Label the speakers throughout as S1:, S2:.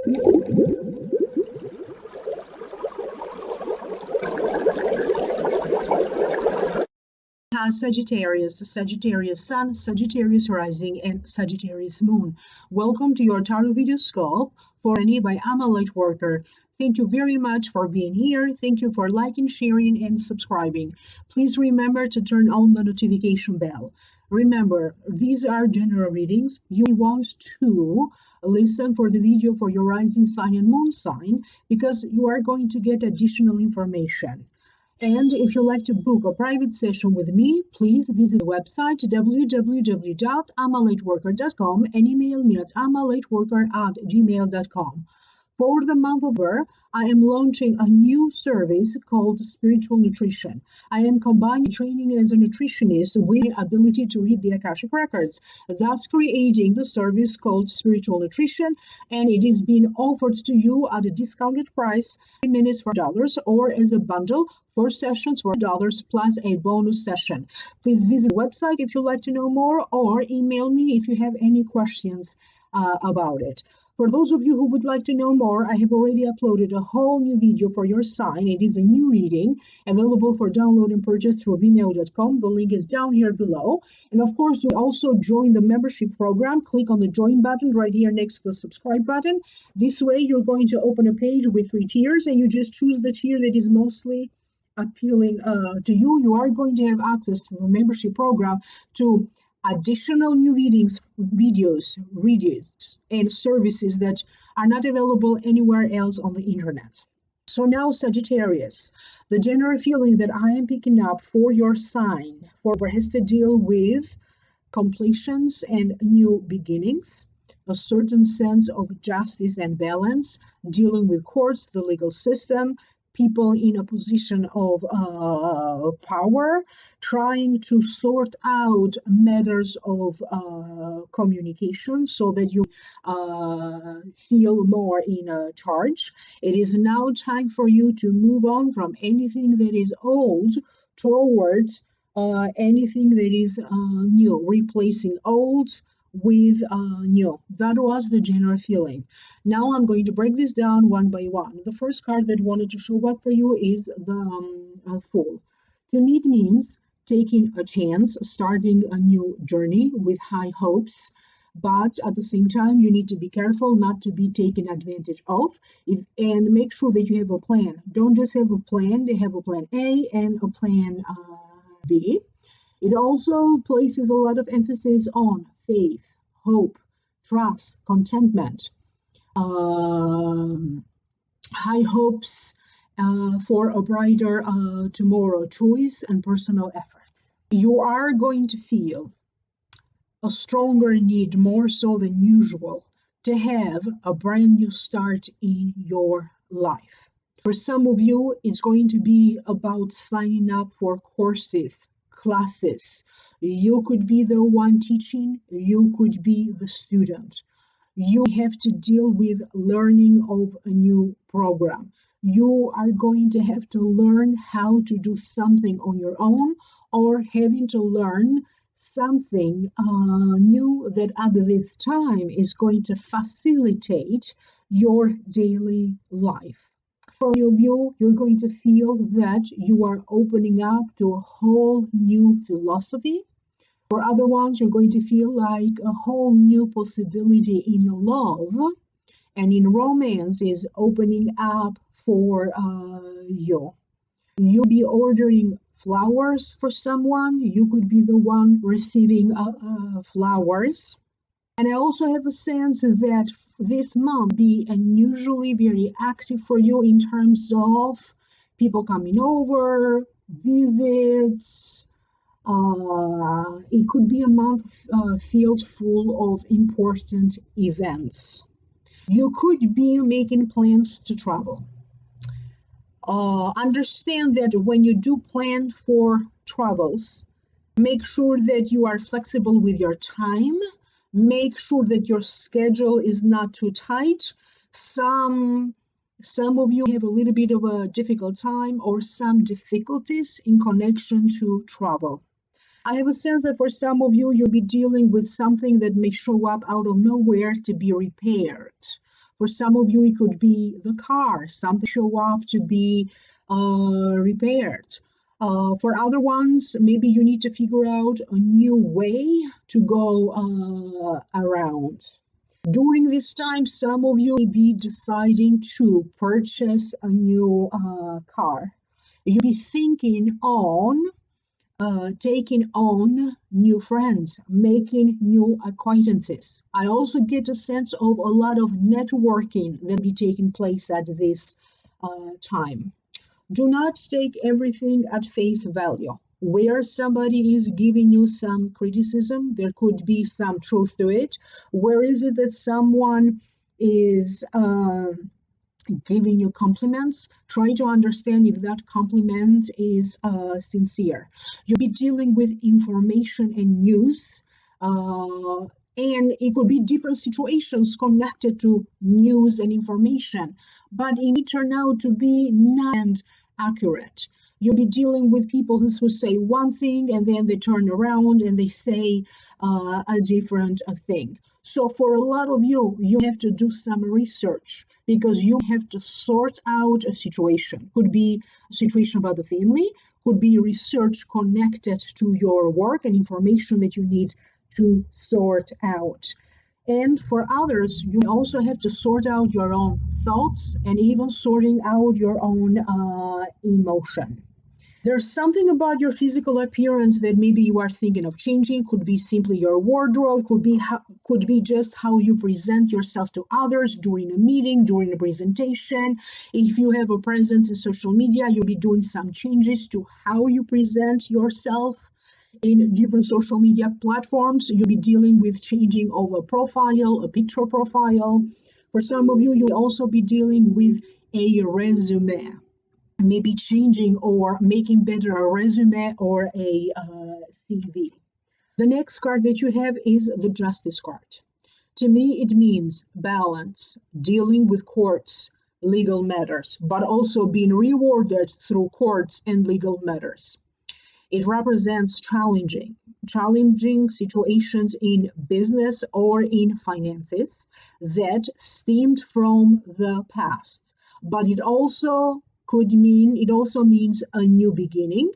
S1: Has Sagittarius, Sagittarius Sun, Sagittarius Rising, and Sagittarius Moon. Welcome to your Tarot video scope for any by I'm a Light Worker. Thank you very much for being here. Thank you for liking, sharing, and subscribing. Please remember to turn on the notification bell. Remember, these are general readings. You want to listen for the video for your rising sign and moon sign because you are going to get additional information. And if you'd like to book a private session with me, please visit the website www.amalightworker.com and email me at amalightworker@gmail.com. For the month of October, I am launching a new service called Spiritual Nutrition. I am combining training as a nutritionist with the ability to read the Akashic Records, thus creating the service called Spiritual Nutrition, and it is being offered to you at a discounted price, 3 minutes for $, or as a bundle, 4 sessions for $, plus a bonus session. Please visit the website if you'd like to know more, or email me if you have any questions about it. For those of you who would like to know more, I have already uploaded a whole new video for your sign. It is a new reading available for download and purchase through vimeo.com. The link is down here below. And of course, you also join the membership program. Click on the join button right here next to the subscribe button. This way, you're going to open a page with 3 tiers, and you just choose the tier that is mostly appealing to you. You are going to have access to the membership program to additional new readings, videos, and services that are not available anywhere else on the internet. So now, Sagittarius, the general feeling that I am picking up for your sign has to deal with completions and new beginnings, a certain sense of justice and balance, dealing with courts, the legal system, people in a position of power, trying to sort out matters of communication so that you feel more in charge. It is now time for you to move on from anything that is old towards anything that is new, replacing old with new. That was the general feeling. Now I'm going to break this down one by one. The first card that wanted to show up for you is the Fool. To me, it means taking a chance, starting a new journey with high hopes, but at the same time, you need to be careful not to be taken advantage of, and make sure that you have a plan. Don't just have a plan, they have a plan A and a plan B. It also places a lot of emphasis on faith, hope, trust, contentment, high hopes for a brighter tomorrow, choice, and personal efforts. You are going to feel a stronger need, more so than usual, to have a brand new start in your life. For some of you, it's going to be about signing up for courses, classes. You could be the one teaching, you could be the student. You have to deal with learning of a new program. You are going to have to learn how to do something on your own, or having to learn something new that at this time is going to facilitate your daily life. For many of you, you're going to feel that you are opening up to a whole new philosophy. For other ones, you're going to feel like a whole new possibility in love and in romance is opening up for you. You'll be ordering flowers for someone. You could be the one receiving flowers. And I also have a sense that this month be unusually very active for you in terms of people coming over, visits. It could be a month filled full of important events. You could be making plans to travel. Understand that when you do plan for travels, make sure that you are flexible with your time. Make sure that your schedule is not too tight. Some of you have a little bit of a difficult time or some difficulties in connection to travel. I have a sense that for some of you, you'll be dealing with something that may show up out of nowhere to be repaired. For some of you, it could be the car, something show up to be repaired. For other ones, maybe you need to figure out a new way to go around. During this time, some of you may be deciding to purchase a new car. You'll be thinking on taking on new friends, making new acquaintances. I also get a sense of a lot of networking that will be taking place at this time. Do not take everything at face value. Where somebody is giving you some criticism, there could be some truth to it. Where is it that someone is giving you compliments? Try to understand if that compliment is sincere. You'll be dealing with information and news, and it could be different situations connected to news and information, but it may turn out to be not accurate. You'll be dealing with people who say one thing and then they turn around and they say a different thing. So for a lot of you, you have to do some research because you have to sort out a situation. Could be a situation about the family, could be research connected to your work and information that you need to sort out. And for others, you also have to sort out your own thoughts and even sorting out your own emotion. There's something about your physical appearance that maybe you are thinking of changing. Could be simply your wardrobe, could be just how you present yourself to others during a meeting, during a presentation. If you have a presence in social media, you'll be doing some changes to how you present yourself in different social media platforms. You'll be dealing with changing of a profile, a picture profile. For some of you, you'll also be dealing with a resume. Maybe changing or making better a resume or a CV. The next card that you have is the Justice card. To me, it means balance, dealing with courts, legal matters, but also being rewarded through courts and legal matters. It represents challenging situations in business or in finances that stemmed from the past, but it also means a new beginning,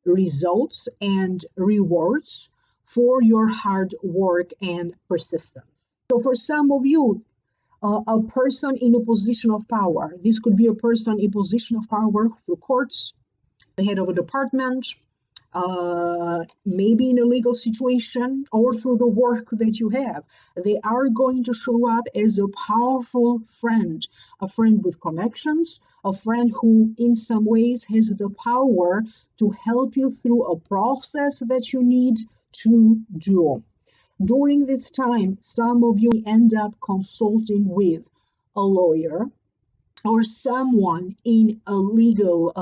S1: results and rewards for your hard work and persistence. So for some of you, a person in a position of power, this could be a person in a position of power through courts, the head of a department, maybe in a legal situation or through the work that you have. They are going to show up as a powerful friend, a friend with connections, a friend who in some ways has the power to help you through a process that you need to do. During this time, some of you end up consulting with a lawyer or someone in a legal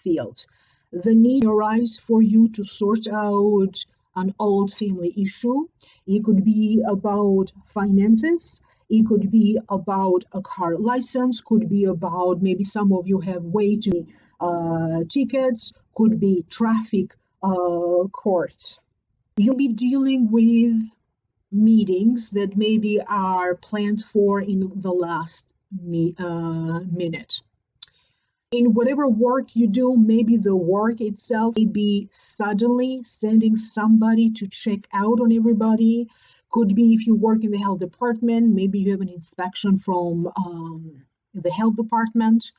S1: field. The need arises for you to sort out an old family issue. It could be about finances. It could be about a car license. Could be about maybe some of you have way too many tickets. Could be traffic court. You'll be dealing with meetings that maybe are planned for in the last minute. In whatever work you do, maybe the work itself may be suddenly sending somebody to check out on everybody. Could be if you work in the health department, maybe you have an inspection from the health department.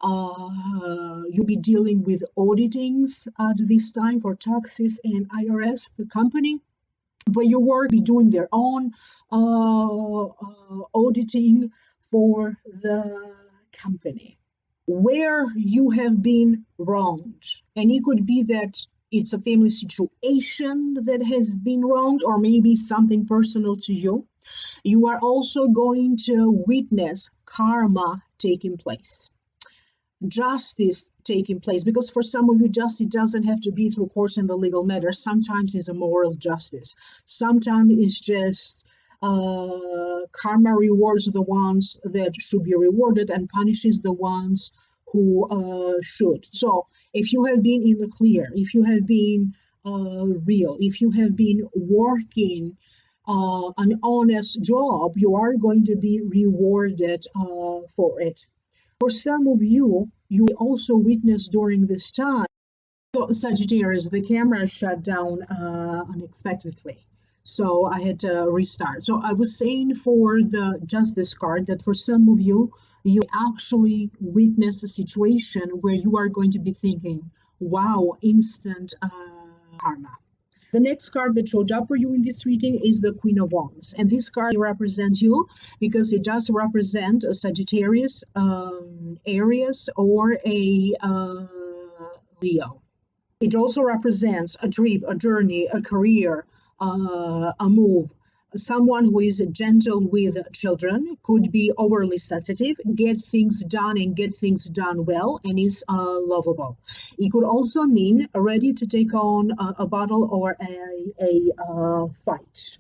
S1: You'll be dealing with auditings at this time for taxes and IRS, the company. But your work be doing their own auditing for the company. Where you have been wronged. And it could be that it's a family situation that has been wronged, or maybe something personal to you. You are also going to witness karma taking place, justice taking place, because for some of you, justice doesn't have to be through courts and the legal matter. Sometimes it's a moral justice. Sometimes it's just karma rewards the ones that should be rewarded and punishes the ones who should. So if you have been in the clear, if you have been real, if you have been working an honest job, you are going to be rewarded for it. For some of you, you will also witness during this time. So Sagittarius, the camera shut down unexpectedly. So I had to restart. So I was saying for the Justice card that for some of you, you actually witness a situation where you are going to be thinking, wow, instant karma. The next card that showed up for you in this reading is the Queen of Wands. And this card represents you because it does represent a Sagittarius, Aries, or a Leo. It also represents a trip, a journey, a career, a move. Someone who is gentle with children, could be overly sensitive, get things done and get things done well, and is lovable. It could also mean ready to take on a battle or a fight.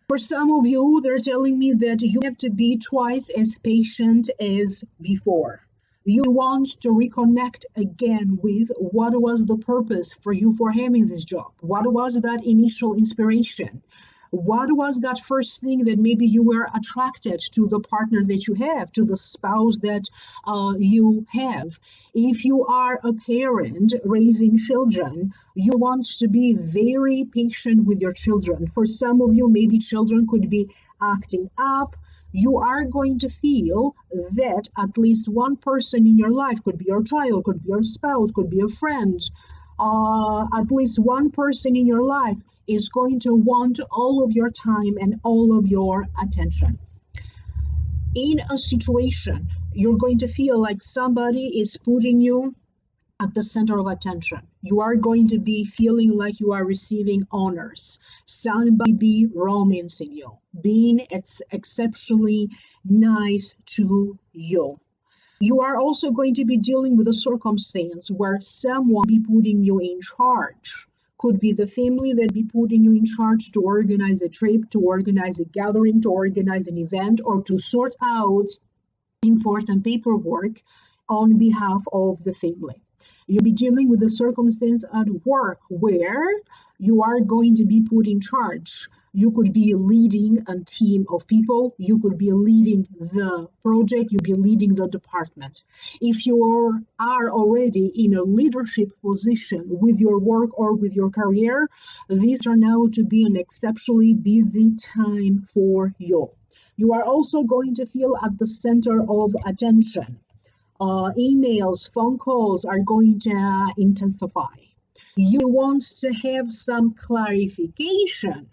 S1: For some of you, they're telling me that you have to be twice as patient as before. You want to reconnect again with what was the purpose for you for having this job? What was that initial inspiration? What was that first thing that maybe you were attracted to the partner that you have, to the spouse that you have? If you are a parent raising children, you want to be very patient with your children. For some of you, maybe children could be acting up. You are going to feel that at least one person in your life, could be your child, could be your spouse, could be a friend, at least one person in your life is going to want all of your time and all of your attention. In a situation, you're going to feel like somebody is putting you at the center of attention. You are going to be feeling like you are receiving honors. Somebody be romancing you, being exceptionally nice to you. You are also going to be dealing with a circumstance where someone be putting you in charge. Could be the family that be putting you in charge to organize a trip, to organize a gathering, to organize an event, or to sort out important paperwork on behalf of the family. You'll be dealing with a circumstance at work where you are going to be put in charge. You could be leading a team of people. You could be leading the project. You'll be leading the department. If you are already in a leadership position with your work or with your career, these turn out to be an exceptionally busy time for you. You are also going to feel at the center of attention. Emails, phone calls are going to intensify. You want to have some clarification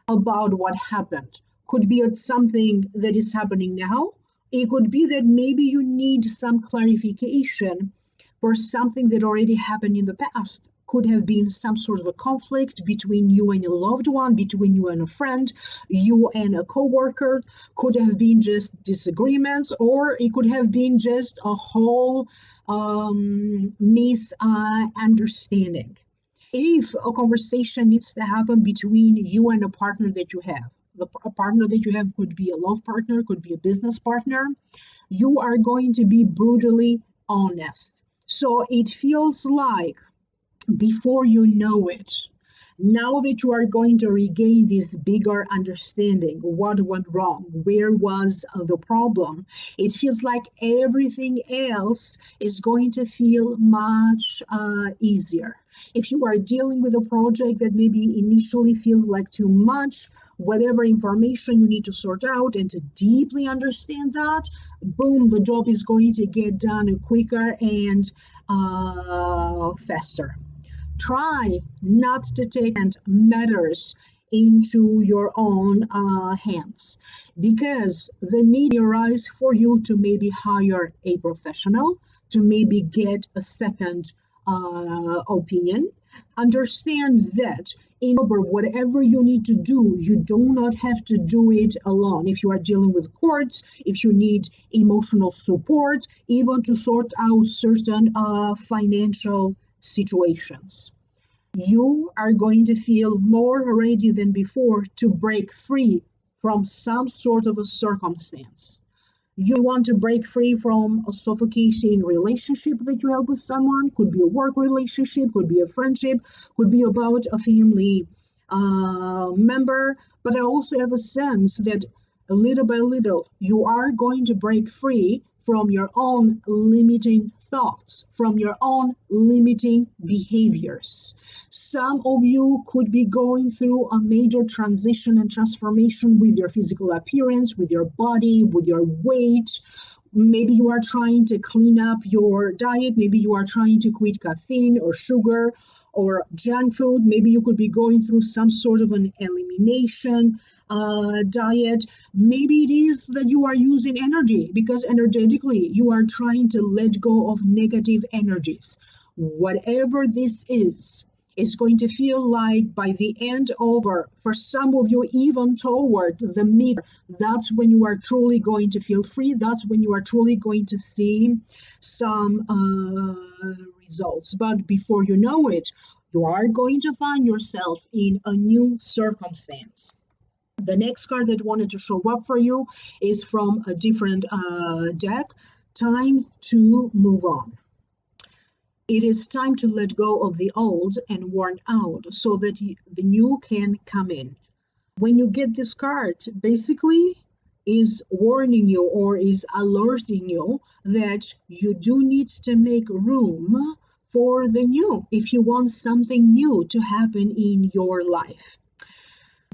S1: about what happened. Could be something that is happening now. It could be that maybe you need some clarification for something that already happened in the past. Could have been some sort of a conflict between you and your loved one, between you and a friend, you and a coworker. Could have been just disagreements, or it could have been just a whole misunderstanding. If a conversation needs to happen between you and a partner that you have, a partner that you have could be a love partner, could be a business partner, you are going to be brutally honest. So it feels like before you know it, now that you are going to regain this bigger understanding, what went wrong, where was the problem, it feels like everything else is going to feel much easier. If you are dealing with a project that maybe initially feels like too much, whatever information you need to sort out and to deeply understand that, boom, the job is going to get done quicker and faster. Try not to take matters into your own hands, because the need arises for you to maybe hire a professional, to maybe get a second opinion. Understand that in whatever you need to do, you do not have to do it alone. If you are dealing with courts, if you need emotional support, even to sort out certain financial situations, you are going to feel more ready than before to break free from some sort of a circumstance. You want to break free from a suffocating relationship that you have with someone. Could be a work relationship, could be a friendship, could be about a family member, but I also have a sense that little by little you are going to break free from your own limiting thoughts, from your own limiting behaviors. Some of you could be going through a major transition and transformation with your physical appearance, with your body, with your weight. Maybe you are trying to clean up your diet. Maybe you are trying to quit caffeine or sugar or junk food. Maybe you could be going through some sort of an elimination diet. Maybe it is that you are using energy because energetically you are trying to let go of negative energies. Whatever this is, it's going to feel like by the end over, for some of you, even toward the mid, that's when you are truly going to feel free. That's when you are truly going to see some results. But before you know it, you are going to find yourself in a new circumstance. The next card that wanted to show up for you is from a different deck. Time to move on. It is time to let go of the old and worn out so that the new can come in. When you get this card, basically is warning you or is alerting you that you do need to make room for the new if you want something new to happen in your life.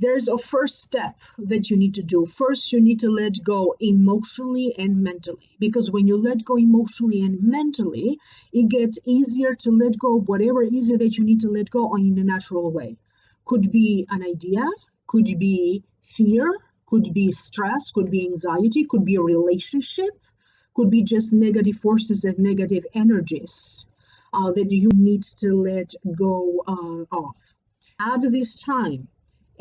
S1: There's a first step that you need to do. First, you need to let go emotionally and mentally, because when you let go emotionally and mentally, it gets easier to let go of whatever it is that you need to let go in a natural way. Could be an idea, could be fear, could be stress, could be anxiety, could be a relationship, could be just negative forces and negative energies that you need to let go of. At this time,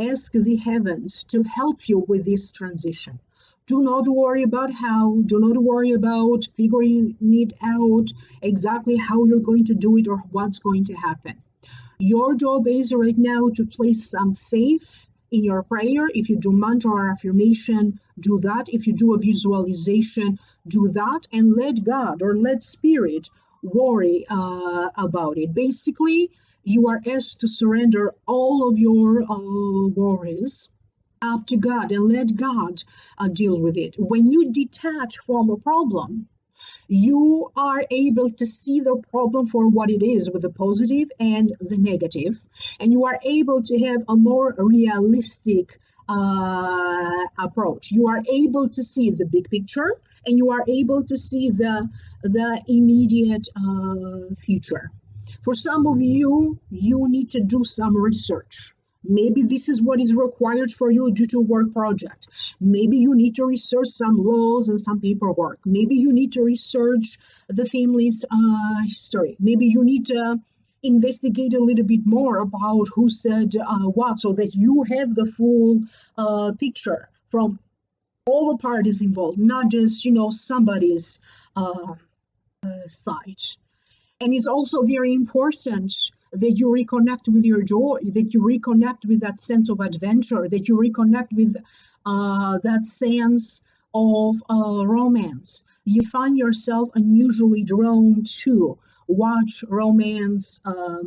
S1: ask the heavens to help you with this transition. Do not worry about how, do not worry about figuring it out exactly how you're going to do it or what's going to happen. Your job is right now to place some faith in your prayer. If you do mantra or affirmation, do that. If you do a visualization, do that, and let God or let Spirit worry about it. Basically, you are asked to surrender all of your worries up to God and let God deal with it. When you detach from a problem, you are able to see the problem for what it is, with the positive and the negative, and you are able to have a more realistic approach. You are able to see the big picture, and you are able to see the immediate future. For some of you, you need to do some research. Maybe this is what is required for you due to work project. Maybe you need to research some laws and some paperwork. Maybe you need to research the family's history. Maybe you need to investigate a little bit more about who said what, so that you have the full picture from all the parties involved, not just, somebody's side. And it's also very important that you reconnect with your joy, that you reconnect with that sense of adventure, that you reconnect with that sense of romance. You find yourself unusually drawn to watch romance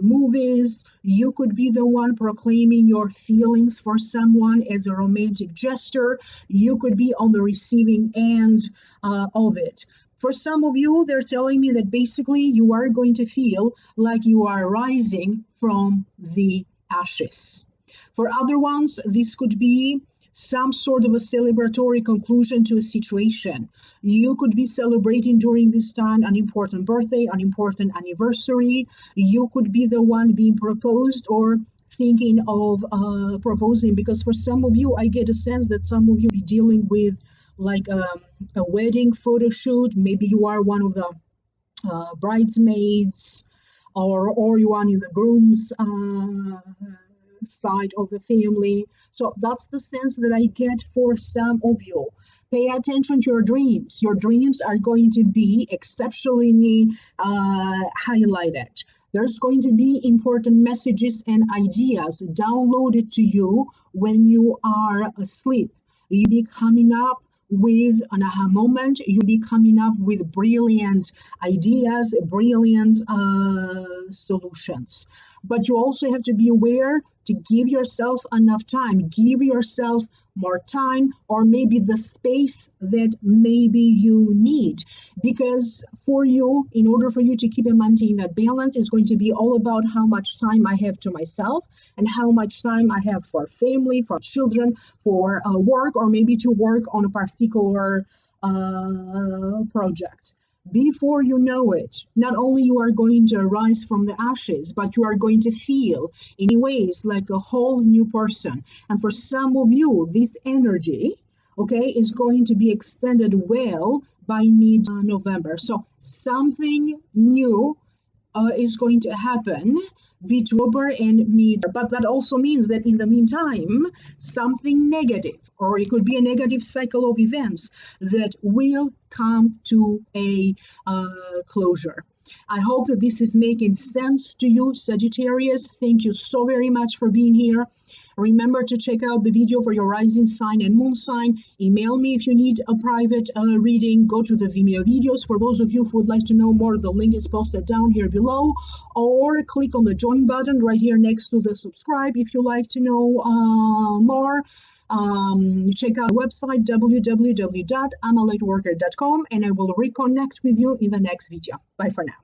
S1: movies. You could be the one proclaiming your feelings for someone as a romantic gesture. You could be on the receiving end of it. For some of you, they're telling me that basically you are going to feel like you are rising from the ashes. For other ones, this could be some sort of a celebratory conclusion to a situation. You could be celebrating during this time an important birthday, an important anniversary. You could be the one being proposed or thinking of proposing, because for some of you, I get a sense that some of you be dealing with like a wedding photo shoot. Maybe you are one of the bridesmaids, or you are in the groom's side of the family. So that's the sense that I get for some of you. Pay attention to your dreams. Your dreams are going to be exceptionally highlighted. There's going to be important messages and ideas downloaded to you when you are asleep. You'll be coming up with an aha moment. You'll be coming up with brilliant ideas, brilliant solutions. but you also have to be aware to give yourself enough time, give yourself more time, or maybe the space that maybe you need. Because for you, in order for you to keep and maintain that balance, is going to be all about how much time I have to myself and how much time I have for family, for children, for work, or maybe to work on a particular project. Before you know it, not only you are going to rise from the ashes, but you are going to feel in many ways like a whole new person. And for some of you, this energy, okay, is going to be extended well by mid-November. So something new is going to happen between October and mid. But that also means that in the meantime, something negative, or it could be a negative cycle of events, that will come to a closure. I hope that this is making sense to you, Sagittarius. Thank you so very much for being here. Remember to check out the video for your rising sign and moon sign. Email me if you need a private reading. Go to the Vimeo videos. For those of you who would like to know more, the link is posted down here below. Or click on the join button right here next to the subscribe if you like to know more. Check out the website www.amalightworker.com, and I will reconnect with you in the next video. Bye for now.